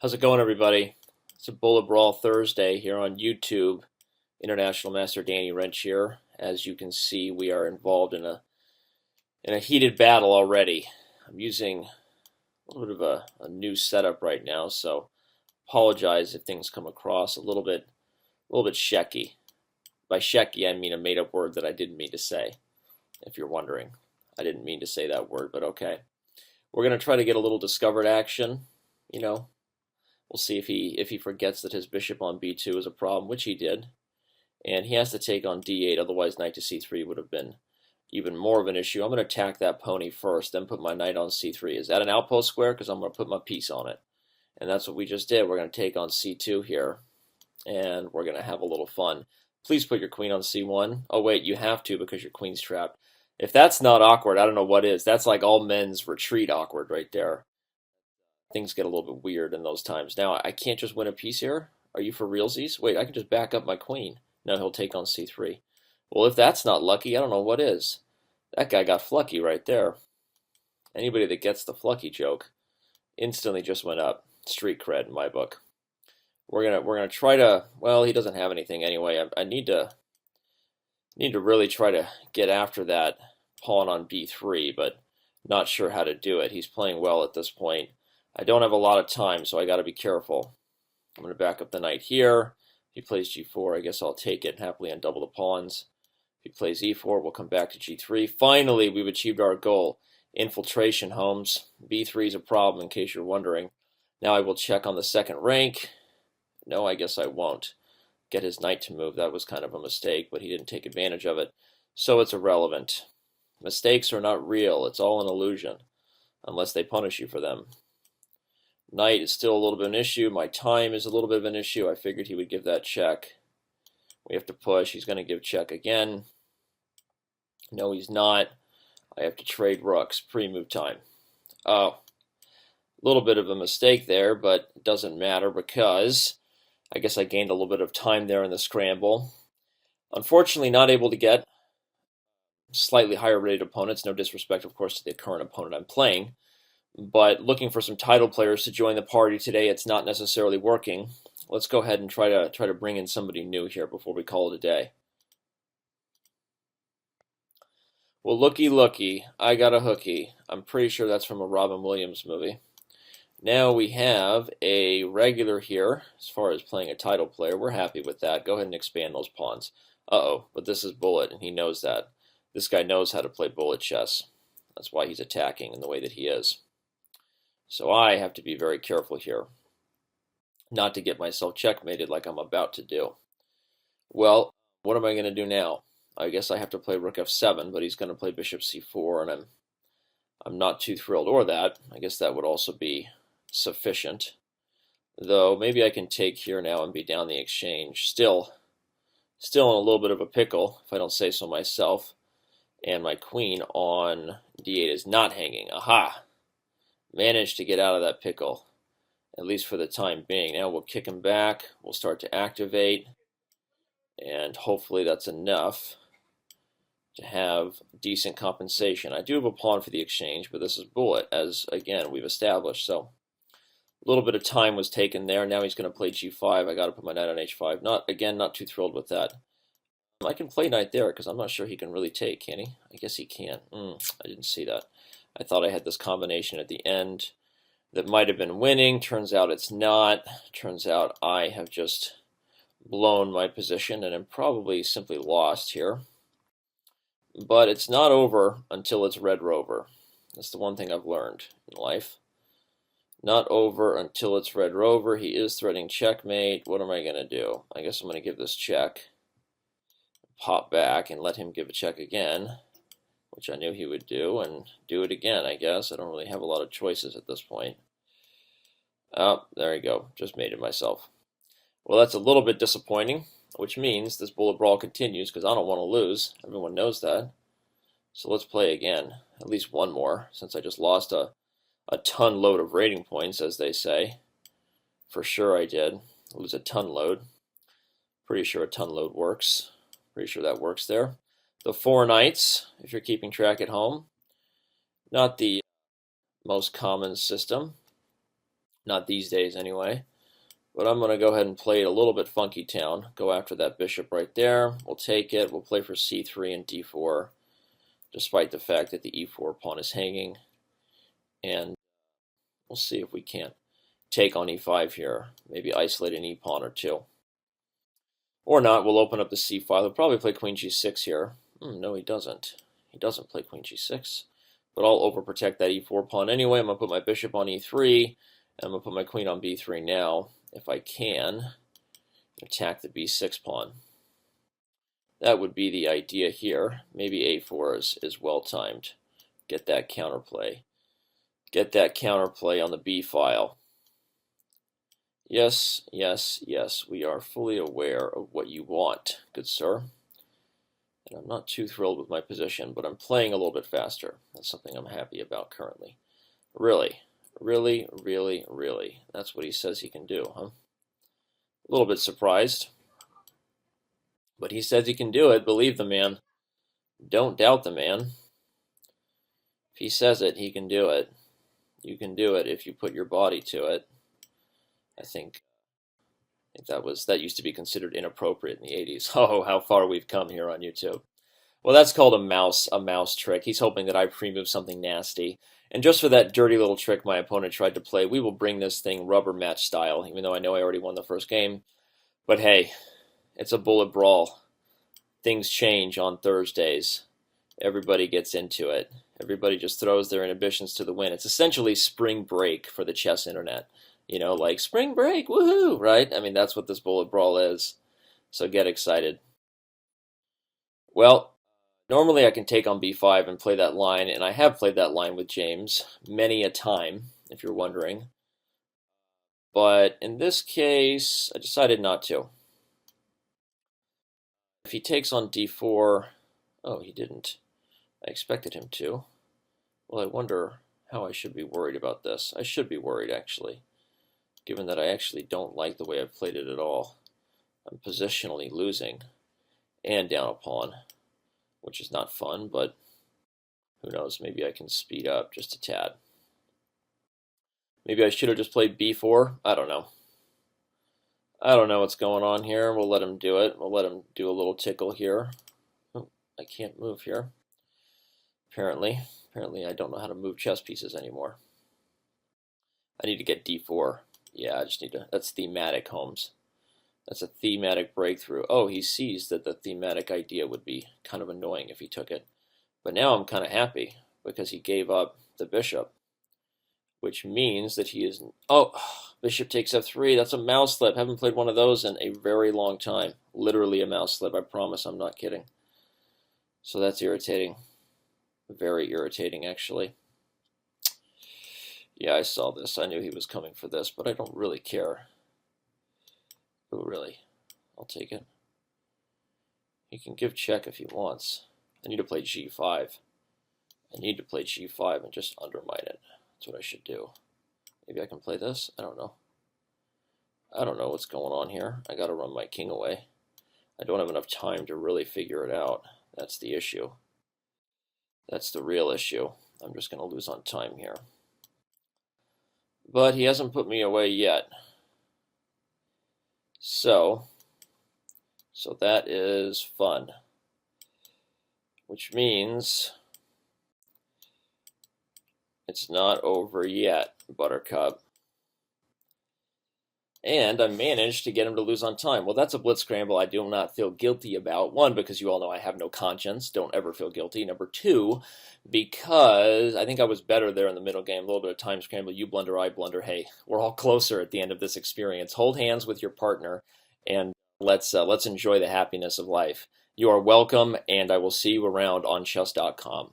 How's it going, everybody? It's a Bullet Brawl Thursday here on YouTube. International Master Danny Rensch here. As you can see, we are involved in a heated battle already. I'm using a little bit of a new setup right now, so apologize if things come across a little bit shecky. By shecky, I mean a made-up word that I didn't mean to say. If you're wondering, I didn't mean to say that word, but okay. We're gonna try to get a little discovered action, you know. We'll see if he forgets that his bishop on b2 is a problem, which he did. And he has to take on d8, otherwise knight to c3 would have been even more of an issue. I'm going to attack that pony first, then put my knight on c3. Is that an outpost square? Because I'm going to put my piece on it. And that's what we just did. We're going to take on c2 here, and we're going to have a little fun. Please put your queen on c1. Oh, wait, you have to because your queen's trapped. If that's not awkward, I don't know what is. That's like all men's retreat awkward right there. Things get a little bit weird in those times. Now, I can't just win a piece here? Are you for realsies? Wait, I can just back up my queen. No, he'll take on c3. Well, if that's not lucky, I don't know what is. That guy got flucky right there. Anybody that gets the flucky joke instantly just went up. Street cred in my book. We're gonna try to. Well, he doesn't have anything anyway. I need to really try to get after that pawn on b3, but not sure how to do it. He's playing well at this point. I don't have a lot of time, so I got to be careful. I'm going to back up the knight here. If he plays g4, I guess I'll take it happily and double the pawns. If he plays e4, we'll come back to g3. Finally, we've achieved our goal. Infiltration, Holmes. b3 is a problem, in case you're wondering. Now I will check on the second rank. No, I guess I won't. Get his knight to move. That was kind of a mistake, but he didn't take advantage of it. So it's irrelevant. Mistakes are not real. It's all an illusion, unless they punish you for them. Knight is still a little bit of an issue. My time is a little bit of an issue. I figured he would give that check. We have to push. He's going to give check again. No, he's not. I have to trade rooks. Pre-move time. Oh, a little bit of a mistake there, but it doesn't matter because I guess I gained a little bit of time there in the scramble. Unfortunately, not able to get slightly higher rated opponents. No disrespect, of course, to the current opponent I'm playing. But looking for some title players to join the party today, it's not necessarily working. Let's go ahead and try to bring in somebody new here before we call it a day. Well, looky, I got a hooky. I'm pretty sure that's from a Robin Williams movie. Now we have a regular here as far as playing a title player. We're happy with that. Go ahead and expand those pawns. Uh-oh, but this is bullet, and he knows that. This guy knows how to play bullet chess. That's why he's attacking in the way that he is. So I have to be very careful here, not to get myself checkmated like I'm about to do. Well, what am I going to do now? I guess I have to play rook f7, but he's going to play bishop c4, and I'm not too thrilled. Or that. I guess that would also be sufficient. Though maybe I can take here now and be down the exchange. Still in a little bit of a pickle, if I don't say so myself. And my queen on d8 is not hanging. Aha! Managed to get out of that pickle, at least for the time being. Now we'll kick him back. We'll start to activate, and hopefully that's enough to have decent compensation. I do have a pawn for the exchange, but this is bullet, as again we've established. So a little bit of time was taken there. Now he's going to play g5. I got to put my knight on h5. Not too thrilled with that. I can play knight there because I'm not sure he can really take, can he? I guess he can. I didn't see that. I thought I had this combination at the end that might have been winning. Turns out it's not. Turns out I have just blown my position and am probably simply lost here. But it's not over until it's red rover. That's the one thing I've learned in life. Not over until it's red rover. He is threatening checkmate. What am I going to do? I guess I'm going to give this check. Pop back and let him give a check again, which I knew he would do, and do it again, I guess. I don't really have a lot of choices at this point. Oh, there you go. Just made it myself. Well, that's a little bit disappointing, which means this bullet brawl continues because I don't want to lose. Everyone knows that. So let's play again. At least one more, since I just lost a ton load of rating points, as they say. For sure I did. Lose a ton load. Pretty sure a ton load works. Pretty sure that works there. The 4 knights, if you're keeping track at home. Not the most common system. Not these days anyway. But I'm going to go ahead and play it a little bit funky town. Go after that bishop right there. We'll take it. We'll play for c3 and d4, despite the fact that the e4 pawn is hanging. And we'll see if we can't take on e5 here. Maybe isolate an e-pawn or two. Or not. We'll open up the c file. He'll probably play queen g6 here. No, he doesn't. He doesn't play queen g6. But I'll overprotect that e4 pawn anyway. I'm going to put my bishop on e3. And I'm going to put my queen on b3 now, if I can. Attack the b6 pawn. That would be the idea here. Maybe a4 is well timed. Get that counterplay. Get that counterplay on the b file. Yes, yes, yes, we are fully aware of what you want, good sir. And I'm not too thrilled with my position, but I'm playing a little bit faster. That's something I'm happy about currently. Really, really, really, really. That's what he says he can do, huh? A little bit surprised. But he says he can do it. Believe the man. Don't doubt the man. If he says it, he can do it. You can do it if you put your body to it. I think that used to be considered inappropriate in the 80s. Oh, how far we've come here on YouTube. Well, that's called a mouse trick. He's hoping that I pre-move something nasty. And just for that dirty little trick my opponent tried to play, we will bring this thing rubber match style, even though I know I already won the first game. But hey, it's a bullet brawl. Things change on Thursdays. Everybody gets into it. Everybody just throws their inhibitions to the wind. It's essentially spring break for the chess internet. You know, like spring break, woohoo, right? I mean, that's what this bullet brawl is. So get excited. Well, normally I can take on b5 and play that line, and I have played that line with James many a time, if you're wondering. But in this case, I decided not to. If he takes on d4, oh, he didn't. I expected him to. Well, I wonder how I should be worried about this. I should be worried, actually, given that I actually don't like the way I've played it at all. I'm positionally losing and down a pawn, which is not fun, but who knows, maybe I can speed up just a tad. Maybe I should have just played b4. I don't know. I don't know what's going on here. We'll let him do it. We'll let him do a little tickle here. Oh, I can't move here. Apparently I don't know how to move chess pieces anymore. I need to get d4. Yeah, I just need to. That's thematic, Holmes. That's a thematic breakthrough. Oh, he sees that the thematic idea would be kind of annoying if he took it. But now I'm kind of happy because he gave up the bishop, which means that he is... Oh, bishop takes f3. That's a mouse slip. Haven't played one of those in a very long time. Literally a mouse slip. I promise I'm not kidding. So that's irritating. Very irritating, actually. Yeah, I saw this. I knew he was coming for this, but I don't really care. Oh, really? I'll take it. He can give check if he wants. I need to play g5. I need to play g5 and just undermine it. That's what I should do. Maybe I can play this? I don't know. I don't know what's going on here. I gotta run my king away. I don't have enough time to really figure it out. That's the issue. That's the real issue. I'm just gonna lose on time here. But he hasn't put me away yet. So that is fun. Which means it's not over yet, Buttercup. And I managed to get him to lose on time. Well, that's a blitz scramble I do not feel guilty about. One, because you all know I have no conscience. Don't ever feel guilty. Number two, because I think I was better there in the middle game. A little bit of time scramble. You blunder, I blunder. Hey, we're all closer at the end of this experience. Hold hands with your partner, and let's enjoy the happiness of life. You are welcome, and I will see you around on Chess.com.